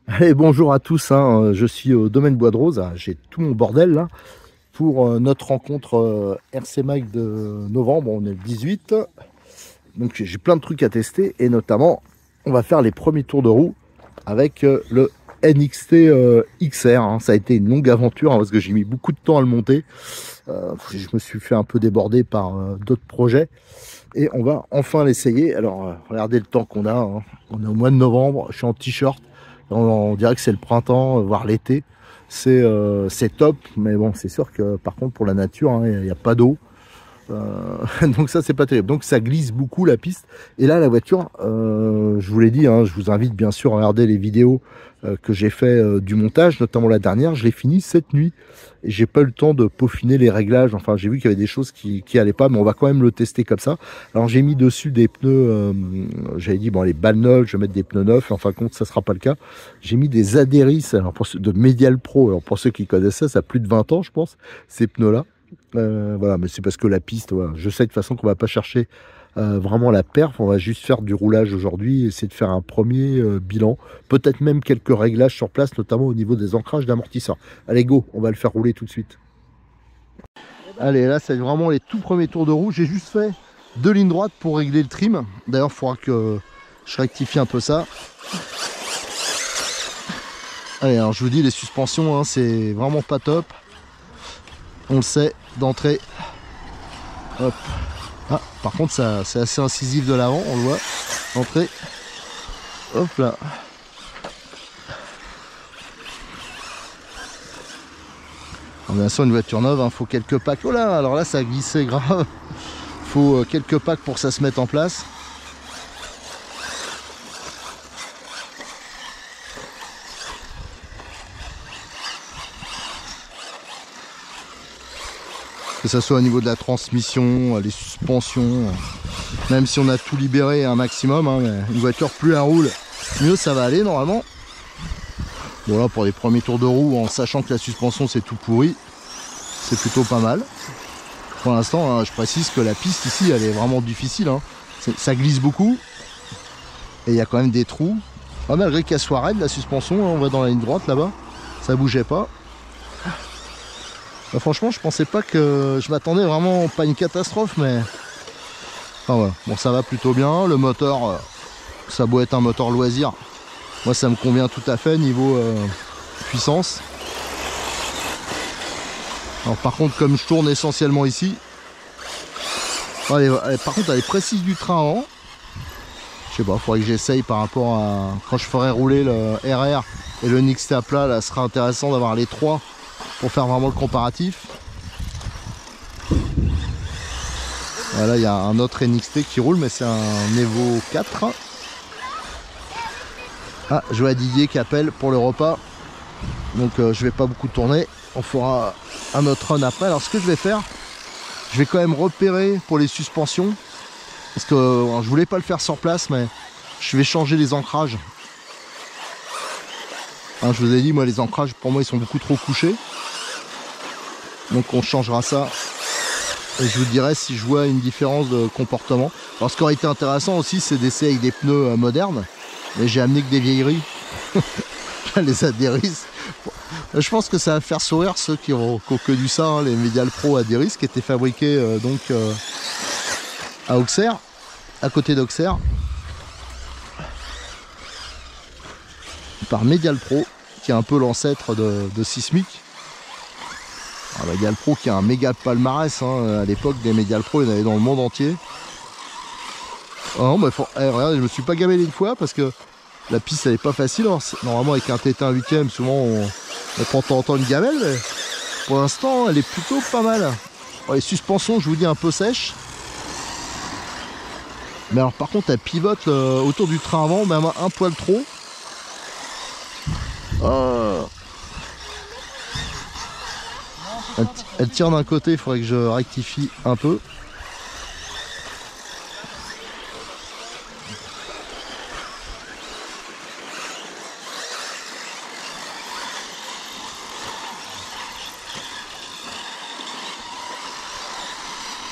Allez, bonjour à tous, hein. Je suis au domaine Bois de Rose, j'ai tout mon bordel là pour notre rencontre RC Mag de novembre. On est le 18, donc j'ai plein de trucs à tester et notamment on va faire les premiers tours de roue avec le NXT XR, hein. Ça a été une longue aventure, hein, parce que j'ai mis beaucoup de temps à le monter. Je me suis fait un peu déborder par d'autres projets et on va enfin l'essayer. Alors regardez le temps qu'on a, hein. On est au mois de novembre, je suis en t-shirt. On dirait que c'est le printemps, voire l'été. C'est top, mais bon, c'est sûr que par contre pour la nature, hein, il n'y a pas d'eau. Donc ça, c'est pas terrible. Donc ça glisse beaucoup la piste. Et là, la voiture, je vous l'ai dit, hein, je vous invite bien sûr à regarder les vidéos que j'ai fait du montage, notamment la dernière. Je l'ai fini cette nuit et j'ai pas eu le temps de peaufiner les réglages. Enfin, j'ai vu qu'il y avait des choses qui allaient pas, mais on va quand même le tester comme ça. Alors j'ai mis dessus des pneus, j'avais dit bon, les balles neuves, je vais mettre des pneus neufs. En fin de compte, ça sera pas le cas. J'ai mis des Aderis, alors de Medial Pro. Alors pour ceux qui connaissent ça, ça a plus de 20 ans, je pense, ces pneus-là. Voilà, mais c'est parce que la piste, voilà, je sais de toute façon qu'on va pas chercher vraiment la perf, on va juste faire du roulage aujourd'hui, essayer de faire un premier bilan, peut-être même quelques réglages sur place, notamment au niveau des ancrages d'amortisseurs. Allez, go, on va le faire rouler tout de suite. Allez, là, c'est vraiment les tout premiers tours de roue. J'ai juste fait 2 lignes droites pour régler le trim. D'ailleurs, il faudra que je rectifie un peu ça. Allez, alors je vous dis, les suspensions, hein, c'est vraiment pas top. On le sait d'entrée. Hop. Ah, par contre, ça, c'est assez incisif de l'avant, on le voit. Entrée. Hop là. Alors, bien sûr, une voiture neuve, il faut quelques packs. Oh là, alors là, ça a glissé grave. Il faut quelques packs pour que ça se mette en place. Que ce soit au niveau de la transmission, les suspensions. Même si on a tout libéré un maximum, hein, mais une voiture, plus elle roule, mieux ça va aller normalement. Bon là, pour les premiers tours de roue, en sachant que la suspension c'est tout pourri, c'est plutôt pas mal. Pour l'instant, hein, je précise que la piste ici, elle est vraiment difficile, hein. Ça glisse beaucoup. Et il y a quand même des trous. Ah, malgré qu'elle soit raide, la suspension, hein, on voit dans la ligne droite là-bas, ça bougeait pas. Bah, franchement, je pensais pas que... Je m'attendais vraiment pas à une catastrophe, mais... Enfin voilà, bon ça va plutôt bien. Le moteur, ça a beau être un moteur loisir, moi ça me convient tout à fait niveau puissance. Alors par contre, comme je tourne essentiellement ici, par contre elle est précise du train avant. Je sais pas, faudrait que j'essaye par rapport à quand je ferai rouler le RR et le NXT à plat. Là, ce sera intéressant d'avoir les trois pour faire vraiment le comparatif. Voilà, il y a un autre NXT qui roule, mais c'est un Evo 4. Ah, je vois Didier qui appelle pour le repas. Donc je vais pas beaucoup tourner. On fera un autre run après. Alors ce que je vais faire, je vais quand même repérer pour les suspensions. Parce que je voulais pas le faire sur place, mais je vais changer les ancrages. Hein, je vous ai dit, moi les ancrages pour moi ils sont beaucoup trop couchés. Donc on changera ça. Et je vous dirai si je vois une différence de comportement. Alors ce qui aurait été intéressant aussi, c'est d'essayer avec des pneus modernes. Mais j'ai amené que des vieilleries. Les Aderis. Je pense que ça va faire sourire ceux qui ont connu ça, hein, les Medial Pro Aderis qui étaient fabriqués à Auxerre, à côté d'Auxerre, par Medial Pro, qui est un peu l'ancêtre de Sismic. Alors, Medial Pro qui a un méga palmarès, hein, à l'époque des Medial Pro, il y en avait dans le monde entier. Oh, non, bah, regardez, je me suis pas gamellé une fois parce que la piste elle est pas facile. Alors, normalement avec un Tétin 8ème, souvent on prend de temps en temps une gamelle, mais pour l'instant elle est plutôt pas mal. Alors, les suspensions, je vous dis, un peu sèches. Mais alors par contre elle pivote autour du train avant, même un poil trop. Oh. Elle tire d'un côté, il faudrait que je rectifie un peu.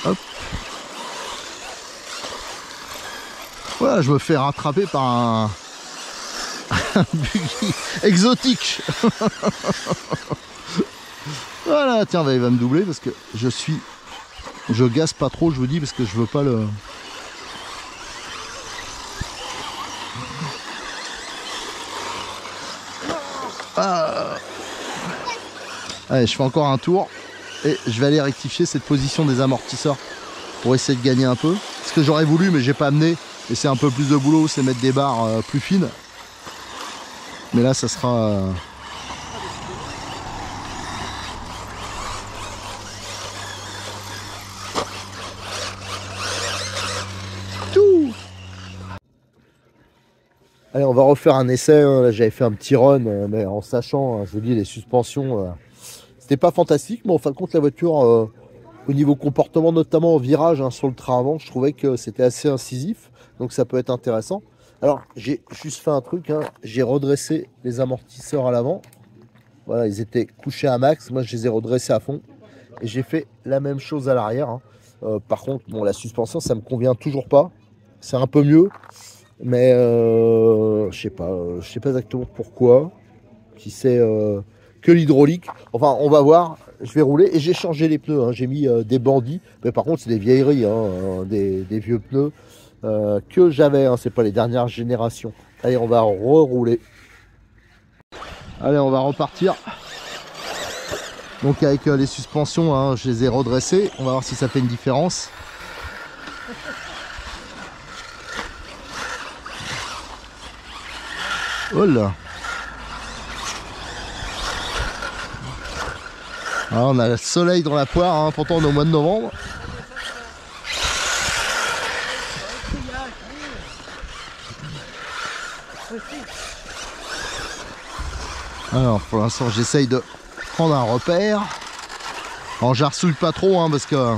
Hop. Voilà, je me fais rattraper par Un buggy exotique. Voilà, tiens, il va me doubler parce que je gasse pas trop, je vous dis, parce que je veux pas le... Ah. Allez, je fais encore un tour et je vais aller rectifier cette position des amortisseurs pour essayer de gagner un peu. Ce que j'aurais voulu, mais j'ai pas amené, et c'est un peu plus de boulot, c'est mettre des barres plus fines. Mais là, ça sera... tout. Allez, on va refaire un essai. Là, j'avais fait un petit run, mais en sachant, je vous dis, les suspensions, c'était pas fantastique, mais en fin de compte, la voiture, au niveau comportement, notamment en virage, sur le train avant, je trouvais que c'était assez incisif, donc ça peut être intéressant. Alors, j'ai juste fait un truc, j'ai redressé les amortisseurs à l'avant. Voilà, ils étaient couchés à max, moi je les ai redressés à fond, et j'ai fait la même chose à l'arrière. Par contre, bon, la suspension, ça me convient toujours pas, c'est un peu mieux. Mais je sais pas exactement pourquoi. Si c'est que l'hydraulique. Enfin, on va voir. Je vais rouler et j'ai changé les pneus. J'ai mis des bandits. Mais par contre, c'est des vieilleries, des vieux pneus que j'avais. C'est pas les dernières générations. Allez, on va rerouler. Allez, on va repartir. Donc avec les suspensions, je les ai redressées. On va voir si ça fait une différence. Oh là. Alors on a le soleil dans la poire, pourtant on est au mois de novembre. Alors pour l'instant j'essaye de prendre un repère. Alors j'arsouille pas trop parce que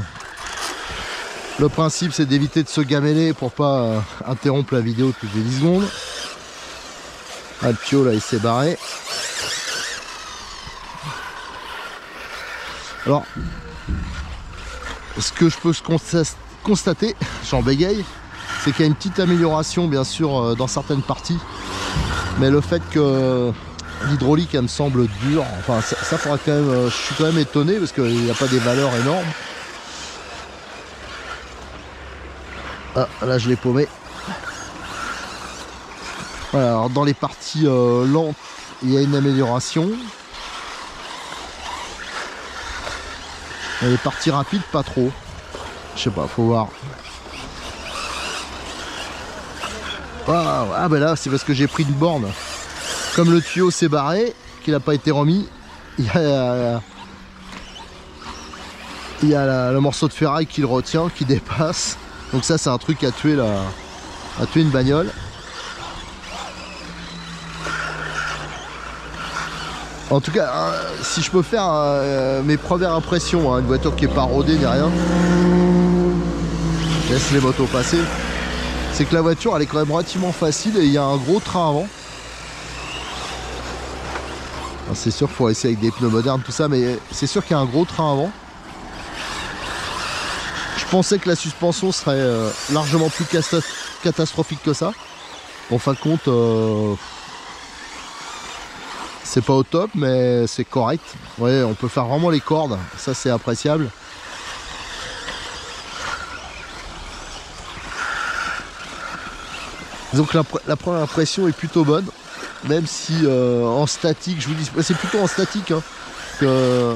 le principe c'est d'éviter de se gameler pour pas interrompre la vidéo toutes les 10 secondes. Ah, le Pio là il s'est barré. Alors ce que je peux constater, j'en bégaye, c'est qu'il y a une petite amélioration bien sûr dans certaines parties, mais le fait que l'hydraulique elle me semble dure, enfin ça faudra quand même, je suis quand même étonné parce qu'il n'y a pas des valeurs énormes. Ah là je l'ai paumé. Voilà, alors dans les parties lentes il y a une amélioration. Dans les parties rapides pas trop. Je sais pas, faut voir. Ah ben là c'est parce que j'ai pris une borne. Comme le tuyau s'est barré, qu'il n'a pas été remis, il y a le morceau de ferraille qui le retient, qui dépasse. Donc ça c'est un truc à tuer une bagnole. En tout cas, si je peux faire mes premières impressions, une voiture qui n'est pas rodée ni rien, je laisse les motos passer, c'est que la voiture elle est quand même relativement facile et il y a un gros train avant. C'est sûr qu'il faut essayer avec des pneus modernes tout ça, mais c'est sûr qu'il y a un gros train avant. Je pensais que la suspension serait largement plus catastrophique que ça. En fin de compte, c'est pas au top, mais c'est correct. Ouais, on peut faire vraiment les cordes, ça c'est appréciable. Donc la première impression est plutôt bonne, même si en statique, je vous dis, c'est plutôt en statique que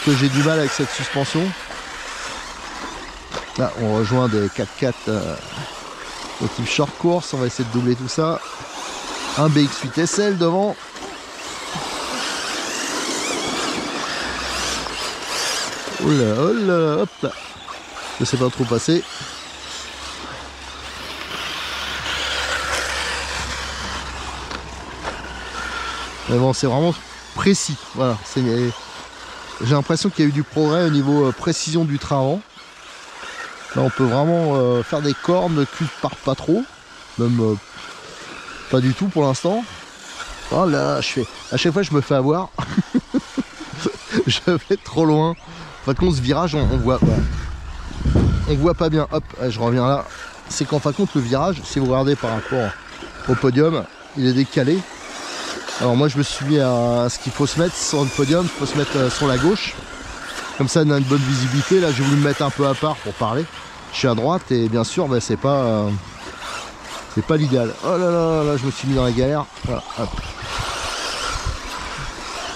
j'ai du mal avec cette suspension. Là, on rejoint des 4x4 de type short course, on va essayer de doubler tout ça. Un BX8 SL devant. Oh là, hop là. Je sais pas trop passer. Mais bon, c'est vraiment précis. Voilà. J'ai l'impression qu'il y a eu du progrès au niveau précision du train avant. Là, on peut vraiment faire des cornes, le cul part pas trop. Même pas du tout pour l'instant. Oh là, à chaque fois, je me fais avoir. Je vais trop loin. En fin de compte, ce virage, on voit pas bien. Hop, je reviens là. C'est qu'en fin de compte, le virage, si vous regardez par rapport au podium, il est décalé. Alors moi je me suis mis à ce qu'il faut se mettre sur le podium, il faut se mettre sur la gauche. Comme ça on a une bonne visibilité. Là j'ai voulu me mettre un peu à part pour parler. Je suis à droite et bien sûr bah, c'est pas l'idéal. Oh là là là, je me suis mis dans la galère. Voilà, hop.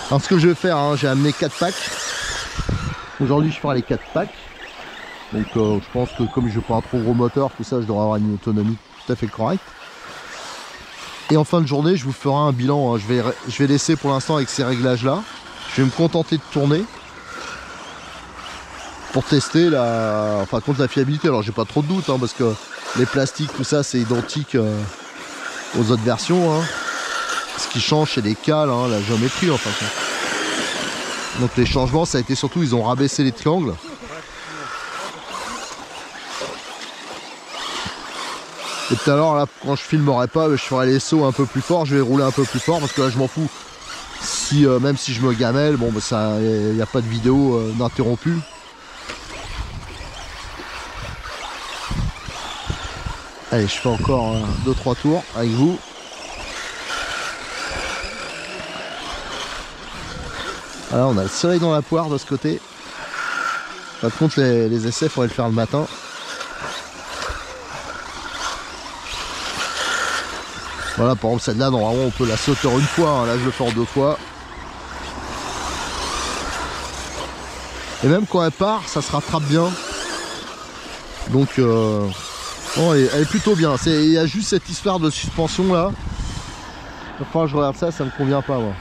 Alors ce que je vais faire, hein, j'ai amené 4 packs. Aujourd'hui je ferai les 4 packs. Donc je pense que comme je n'ai pas un trop gros moteur, tout ça, je devrais avoir une autonomie tout à fait correcte. Et en fin de journée, je vous ferai un bilan. Hein. Je vais laisser pour l'instant avec ces réglages-là. Je vais me contenter de tourner pour tester contre la fiabilité. Alors j'ai pas trop de doute hein, parce que les plastiques, tout ça, c'est identique aux autres versions. Hein. Ce qui change, c'est les cales, hein, la géométrie en fait. Donc les changements, ça a été surtout, ils ont rabaissé les triangles. Et tout à l'heure, là, quand je filmerai pas, je ferai les sauts un peu plus fort, je vais rouler un peu plus fort parce que là, je m'en fous. Si, même si je me gamelle, bon, bah, ça, il n'y a pas de vidéo d'interrompu. Allez, je fais encore 2-3 tours avec vous. Voilà, on a le soleil dans la poire de ce côté. Par contre, les essais, il faudrait le faire le matin. Voilà, par exemple, celle-là, normalement, on peut la sauter une fois. Hein. Là, je le fais en 2 fois. Et même quand elle part, ça se rattrape bien. Donc, bon, elle est plutôt bien. Il y a juste cette histoire de suspension là. Enfin, je regarde ça, ça me convient pas, moi.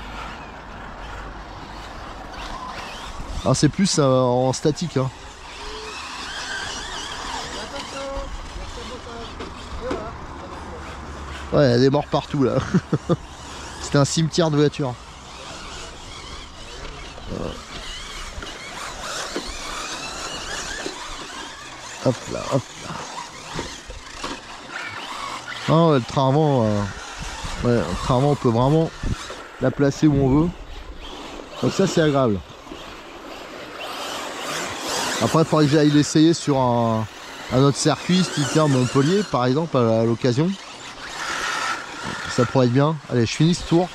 Alors, c'est plus en statique. Hein. Ouais, il y a des morts partout là. C'était un cimetière de voitures. Hop là, hop là. Ah ouais, le train avant, le train avant, on peut vraiment la placer où on veut. Donc ça, c'est agréable. Après, il faudrait que j'aille l'essayer sur un autre circuit, style Montpellier, par exemple, à l'occasion. Ça pourrait être bien. Allez, je finis ce tour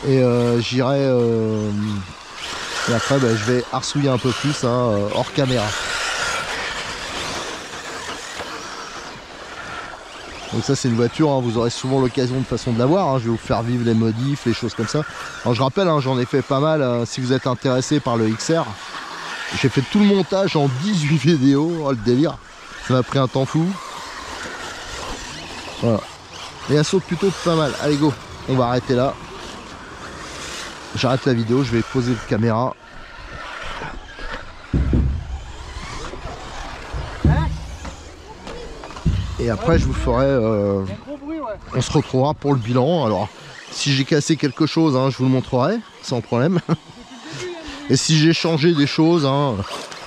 et j'irai et après bah, je vais arsouiller un peu plus hein, hors caméra. Donc ça c'est une voiture, hein, vous aurez souvent l'occasion de façon de la voir, hein. Je vais vous faire vivre les modifs, les choses comme ça. Alors je rappelle, hein, j'en ai fait pas mal, si vous êtes intéressé par le XR. J'ai fait tout le montage en 18 vidéos, oh, le délire. Ça m'a pris un temps fou. Voilà. Et elle saute plutôt pas mal. Allez go, on va arrêter là. J'arrête la vidéo, je vais poser la caméra. Et après je vous ferai... on se retrouvera pour le bilan. Alors si j'ai cassé quelque chose, hein, je vous le montrerai, sans problème. Et si j'ai changé des choses, hein,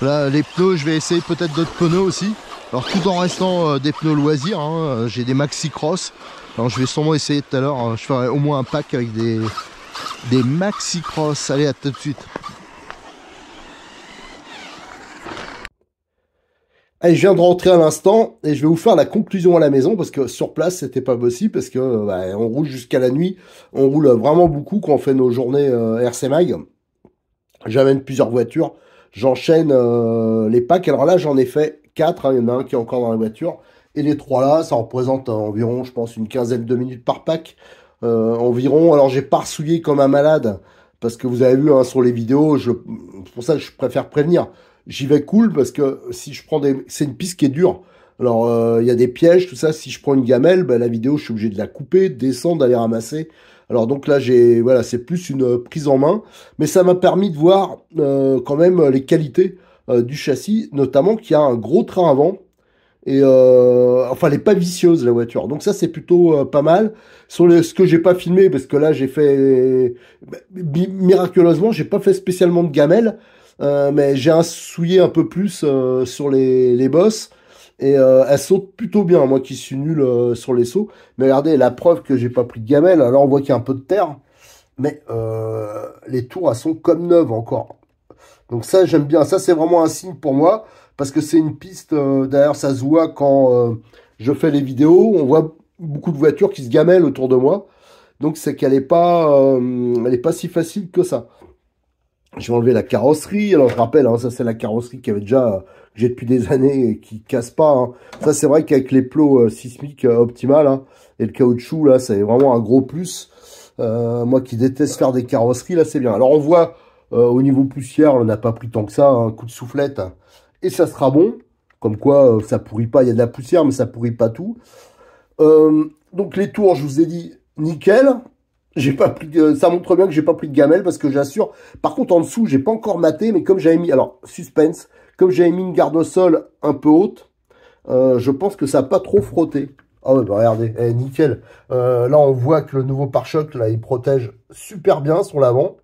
là les pneus, je vais essayer peut-être d'autres pneus aussi. Alors tout en restant des pneus loisirs, hein, j'ai des Maxi Cross. Alors je vais sûrement essayer tout à l'heure, hein, je ferai au moins un pack avec des Maxi Cross. Allez, à tout de suite. Allez, je viens de rentrer à l'instant et je vais vous faire la conclusion à la maison parce que sur place c'était pas possible parce que bah, on roule jusqu'à la nuit, on roule vraiment beaucoup quand on fait nos journées RC Mag. J'amène plusieurs voitures, j'enchaîne les packs. Alors là j'en ai fait 4, hein, il y en a un qui est encore dans la voiture et les 3 là ça représente environ je pense une quinzaine de minutes par pack environ. Alors j'ai pas ressouillé comme un malade parce que vous avez vu hein, sur les vidéos, c'est pour ça que je préfère prévenir. J'y vais cool parce que si je prends c'est une piste qui est dure. Alors il y a des pièges, tout ça. Si je prends une gamelle, bah, la vidéo, je suis obligé de la couper, de descendre, d'aller ramasser. Alors donc là, voilà, c'est plus une prise en main, mais ça m'a permis de voir quand même les qualités du châssis, notamment qu'il y a un gros train avant et enfin, elle est pas vicieuse la voiture. Donc ça, c'est plutôt pas mal. Sur ce que j'ai pas filmé, parce que là, j'ai fait miraculeusement, j'ai pas fait spécialement de gamelle. Mais j'ai souillé un peu plus sur les bosses et elle saute plutôt bien, moi qui suis nul sur les sauts. Mais regardez, la preuve que j'ai pas pris de gamelle, alors on voit qu'il y a un peu de terre, mais les tours elles sont comme neuves encore. Donc ça j'aime bien, ça c'est vraiment un signe pour moi, parce que c'est une piste, d'ailleurs ça se voit quand je fais les vidéos, on voit beaucoup de voitures qui se gamellent autour de moi. Donc c'est qu'elle elle est pas si facile que ça. Je vais enlever la carrosserie. Alors je rappelle, hein, ça c'est la carrosserie qui avait déjà, que j'ai depuis des années et qui casse pas. Hein. Ça c'est vrai qu'avec les plots sismiques optimales hein, et le caoutchouc là, c'est vraiment un gros plus. Moi qui déteste faire des carrosseries, là c'est bien. Alors on voit au niveau poussière, on n'a pas pris tant que ça, un coup de soufflette et ça sera bon. Comme quoi ça pourrit pas, il y a de la poussière mais ça pourrit pas tout. Donc les tours, je vous ai dit, nickel. J'ai pas pris ça montre bien que j'ai pas pris de gamelle parce que j'assure. Par contre, en dessous, j'ai pas encore maté, mais comme j'avais mis, alors suspense, comme j'avais mis une garde au sol un peu haute, je pense que ça n'a pas trop frotté. Ah ouais, bah regardez, nickel. Là, on voit que le nouveau pare-choc, là, il protège super bien sur l'avant.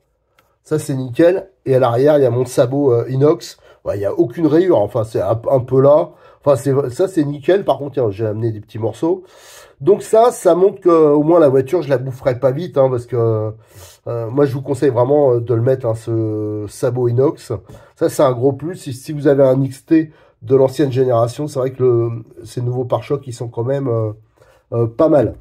Ça, c'est nickel. Et à l'arrière, il y a mon sabot inox. Ouais, il n'y a aucune rayure. Enfin, c'est un peu là. Enfin, ça, c'est nickel. Par contre, tiens, j'ai amené des petits morceaux. Donc ça montre que au moins la voiture, je la boufferai pas vite, hein, parce que moi, je vous conseille vraiment de le mettre, hein, ce sabot inox. Ça, c'est un gros plus. Et si vous avez un XT de l'ancienne génération, c'est vrai que ces nouveaux pare-chocs, ils sont quand même pas mal.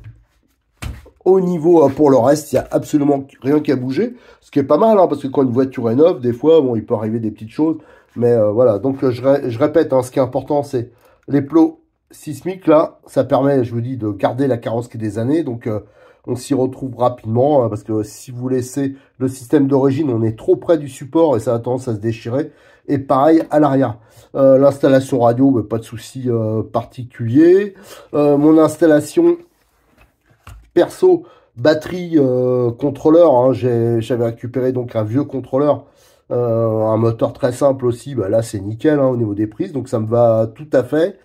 Au niveau, pour le reste, il n'y a absolument rien qui a bougé, ce qui est pas mal, hein, parce que quand une voiture est neuve, des fois, bon, il peut arriver des petites choses, mais voilà. Donc, je répète, hein, ce qui est important, c'est les plots sismiques, là, ça permet, je vous dis, de garder la carrosserie des années, donc on s'y retrouve rapidement, hein, parce que si vous laissez le système d'origine, on est trop près du support, et ça a tendance à se déchirer, et pareil à l'arrière. L'installation radio, bah, pas de souci particulier. Mon installation perso, batterie, contrôleur, hein, j'avais récupéré donc un vieux contrôleur, un moteur très simple aussi, bah là c'est nickel hein, au niveau des prises, donc ça me va tout à fait.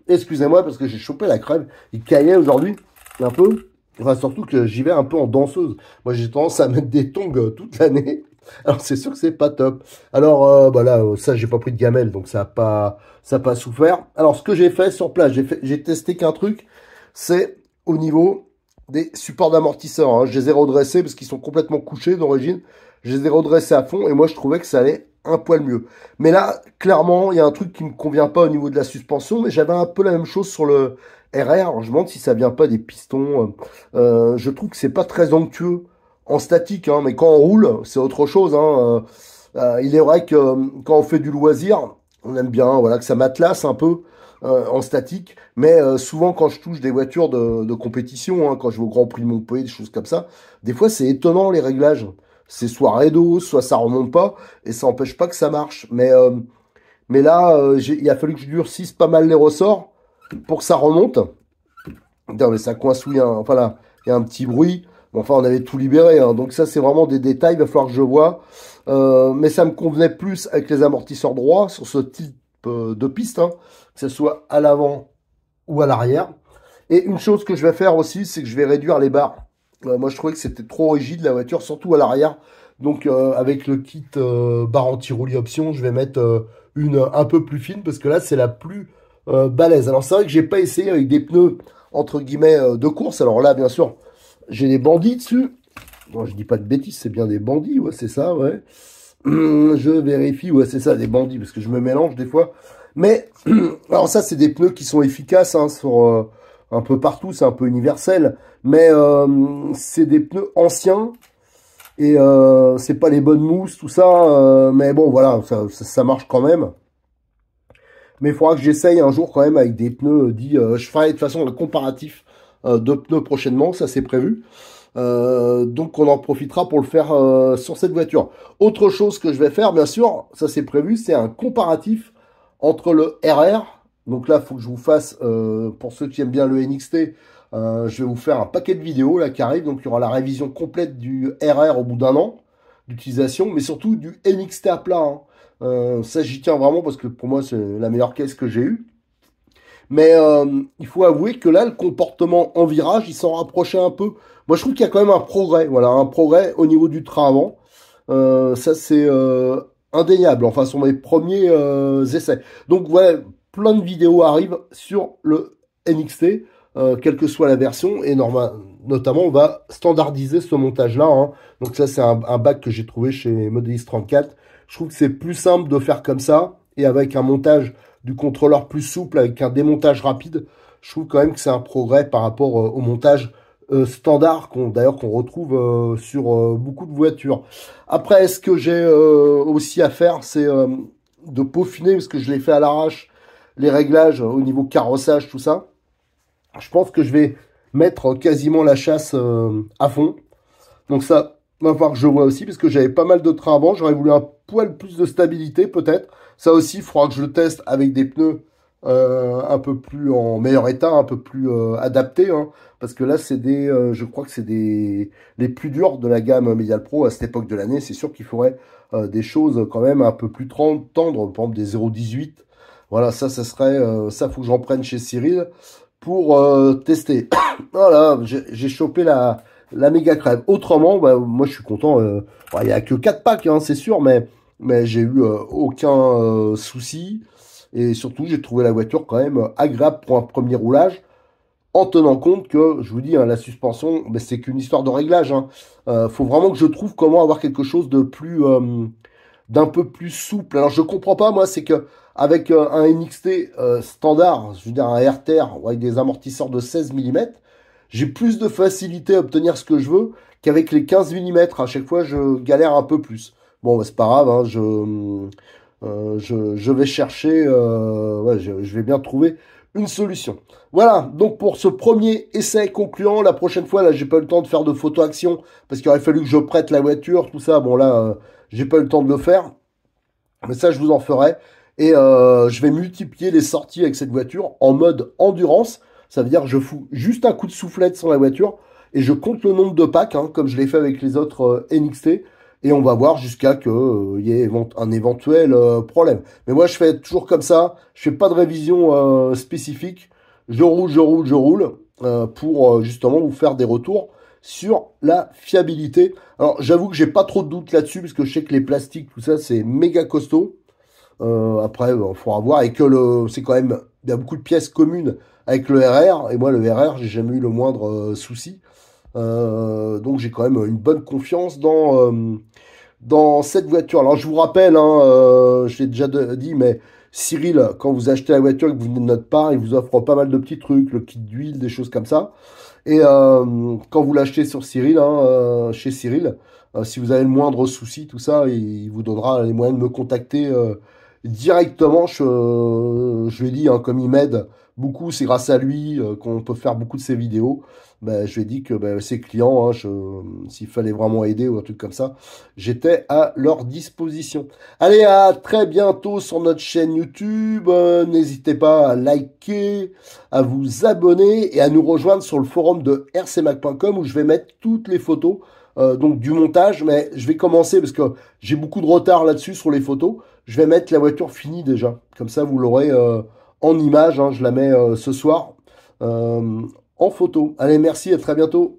Excusez-moi parce que j'ai chopé la crève, il caillait aujourd'hui un peu, enfin surtout que j'y vais un peu en danseuse. Moi j'ai tendance à mettre des tongs toute l'année, alors c'est sûr que c'est pas top. Alors bah là, ça j'ai pas pris de gamelle, donc ça a pas souffert. Alors ce que j'ai fait sur place, j'ai testé qu'un truc, c'est au niveau des supports d'amortisseurs. Hein. Je les ai redressés parce qu'ils sont complètement couchés d'origine. Je les ai redressés à fond et moi je trouvais que ça allait un poil mieux. Mais là, clairement, il y a un truc qui me convient pas au niveau de la suspension, mais j'avais un peu la même chose sur le RR. Alors, je me demande si ça vient pas des pistons. Je trouve que c'est pas très onctueux en statique, hein, mais quand on roule, c'est autre chose. Hein. Il est vrai que quand on fait du loisir, on aime bien voilà, que ça matelasse un peu. En statique, mais souvent quand je touche des voitures de compétition, hein, quand je vais au Grand Prix de Montpellier, des choses comme ça, des fois c'est étonnant les réglages. C'est soit raido, soit ça remonte pas, et ça n'empêche pas que ça marche. Mais là, il a fallu que je durcisse pas mal les ressorts pour que ça remonte. Putain, mais ça coince où enfin là, il y a un petit bruit. Bon, enfin, on avait tout libéré, hein, donc ça c'est vraiment des détails, il va falloir que je vois. Mais ça me convenait plus avec les amortisseurs droits sur ce type de piste, hein, que ce soit à l'avant ou à l'arrière. Et une chose que je vais faire aussi, c'est que je vais réduire les barres. Moi, je trouvais que c'était trop rigide la voiture, surtout à l'arrière. Donc, avec le kit barre anti-roulis option, je vais mettre une un peu plus fine parce que là, c'est la plus balèze. Alors, c'est vrai que j'ai pas essayé avec des pneus entre guillemets de course. Alors là, bien sûr, j'ai des bandits dessus. Non, je dis pas de bêtises, c'est bien des bandits, ouais, c'est ça, ouais. Je vérifie, ouais, c'est ça, des bandits, parce que je me mélange des fois. Mais, alors ça, c'est des pneus qui sont efficaces, hein, sur un peu partout, c'est un peu universel. Mais c'est des pneus anciens, et c'est pas les bonnes mousses, tout ça. Mais bon, voilà, ça marche quand même. Mais il faudra que j'essaye un jour quand même avec des pneus dits... je ferai de toute façon le comparatif de pneus prochainement, ça c'est prévu. Donc on en profitera pour le faire sur cette voiture. Autre chose que je vais faire, bien sûr, ça c'est prévu, c'est un comparatif entre le RR. Donc là, il faut que je vous fasse, pour ceux qui aiment bien le NXT, je vais vous faire un paquet de vidéos là qui arrive. Donc il y aura la révision complète du RR au bout d'un an d'utilisation, mais surtout du NXT à plat. Hein. Ça j'y tiens vraiment parce que pour moi c'est la meilleure caisse que j'ai eue. Mais il faut avouer que là, le comportement en virage, il s'en rapprochait un peu. Moi, je trouve qu'il y a quand même un progrès. Voilà, un progrès au niveau du train avant. Ça, c'est indéniable. Enfin, sur mes premiers essais. Donc, voilà, plein de vidéos arrivent sur le NXT, quelle que soit la version. Et notamment, on va standardiser ce montage-là. Hein. Donc, ça, c'est un bac que j'ai trouvé chez Modelis 34. Je trouve que c'est plus simple de faire comme ça. Et avec un montage du contrôleur plus souple, avec un démontage rapide, je trouve quand même que c'est un progrès par rapport au montage standard d'ailleurs qu'on retrouve sur beaucoup de voitures. Après, ce que j'ai aussi à faire, c'est de peaufiner, parce que je l'ai fait à l'arrache, les réglages au niveau carrossage, tout ça. Je pense que je vais mettre quasiment la chasse à fond. Donc ça va falloir que je vois aussi, parce que j'avais pas mal de trains avant. J'aurais voulu un poil plus de stabilité, peut-être. Ça aussi, il faudra que je le teste avec des pneus un peu plus en meilleur état, un peu plus adaptés. Hein, parce que là, c'est je crois que c'est les plus durs de la gamme Medial Pro à cette époque de l'année. C'est sûr qu'il faudrait des choses quand même un peu plus tendres, par exemple des 0,18. Voilà, ça serait, ça faut que j'en prenne chez Cyril pour tester. Voilà, j'ai chopé la méga crève. Autrement, bah, moi je suis content. Il n'y a que 4 packs, hein, c'est sûr, mais j'ai eu aucun souci. Et surtout, j'ai trouvé la voiture quand même agréable pour un premier roulage, en tenant compte que, je vous dis, hein, la suspension, bah, c'est qu'une histoire de réglage. Hein. Faut vraiment que je trouve comment avoir quelque chose de plus, d'un peu plus souple. Alors je comprends pas, moi, c'est que avec un NXT standard, je veux dire un RTR avec des amortisseurs de 16 mm, j'ai plus de facilité à obtenir ce que je veux qu'avec les 15 mm. À chaque fois, je galère un peu plus. Bon, bah, c'est pas grave, hein, je vais chercher, ouais, je vais bien trouver une solution. Voilà, donc pour ce premier essai concluant, la prochaine fois, là, j'ai pas eu le temps de faire de photo action, parce qu'il aurait fallu que je prête la voiture, tout ça. Bon, là, j'ai pas eu le temps de le faire, mais ça, je vous en ferai. Et je vais multiplier les sorties avec cette voiture en mode endurance. Ça veut dire que je fous juste un coup de soufflette sur la voiture et je compte le nombre de packs, hein, comme je l'ai fait avec les autres NXT. Et on va voir jusqu'à que y ait un éventuel problème. Mais moi, je fais toujours comme ça. Je fais pas de révision spécifique. Je roule, je roule, je roule pour justement vous faire des retours sur la fiabilité. Alors, j'avoue que j'ai pas trop de doutes là-dessus, parce que je sais que les plastiques, tout ça, c'est méga costaud. Après, il faudra voir. Et que c'est quand même, il y a beaucoup de pièces communes avec le RR. Et moi, le RR, j'ai jamais eu le moindre souci. Donc, j'ai quand même une bonne confiance dans cette voiture. Alors, je vous rappelle, hein, je l'ai déjà dit, mais Cyril, quand vous achetez la voiture et que vous venez de notre part, il vous offre pas mal de petits trucs, le kit d'huile, des choses comme ça. Et quand vous l'achetez sur Cyril, hein, chez Cyril, si vous avez le moindre souci, tout ça, il vous donnera les moyens de me contacter directement. Je lui ai dit, hein, comme il m'aide beaucoup, c'est grâce à lui qu'on peut faire beaucoup de ses vidéos. Ben, je lui ai dit que ben, ses clients, hein, s'il fallait vraiment aider ou un truc comme ça, j'étais à leur disposition. Allez, à très bientôt sur notre chaîne YouTube. N'hésitez pas à liker, à vous abonner et à nous rejoindre sur le forum de rcmac.com, où je vais mettre toutes les photos donc du montage. Mais je vais commencer parce que j'ai beaucoup de retard là-dessus sur les photos. Je vais mettre la voiture finie déjà. Comme ça, vous l'aurez en image. Hein, je la mets ce soir en photo. Allez, merci, à très bientôt.